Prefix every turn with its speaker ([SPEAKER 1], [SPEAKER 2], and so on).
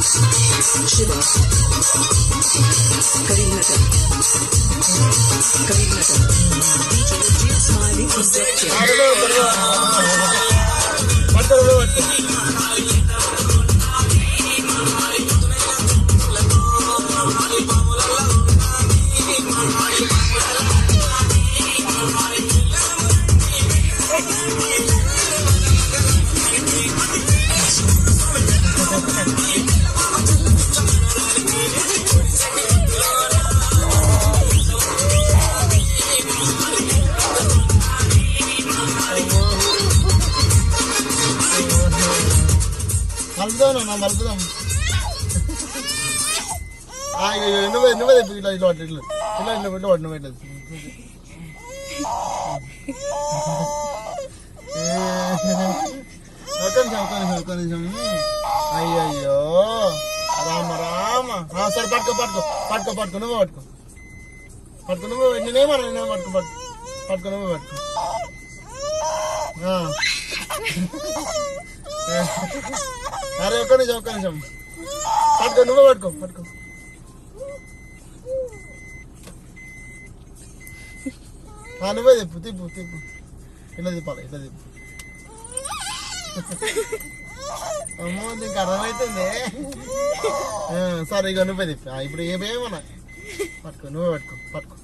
[SPEAKER 1] Shiva Karimnagar smiling
[SPEAKER 2] మలుపుదాం నువ్వే ఇట్లా ఇట్లా ఇట్లా ఇట్లా ఇట్లా పెట్టు నువ్వు పెట్టదు ఒక్క నిమిషం అయ్యయ్యో రామ రామ సరే పట్టుకో నువ్వే పట్టుకో నువ్వు నేనేమన్నా పట్టుకో నువ్వే పట్టుకో అరే ఒక్క నిమిషం పట్టుకో నువ్వే పట్టుకో నువ్వే తిప్పు ఇట్లా తిప్పాలి అమ్మో నీకు అర్థమవుతుంది సరే ఇక నువ్వే తిప్పి ఇప్పుడు ఏమేమన్నా నువ్వే పట్టుకో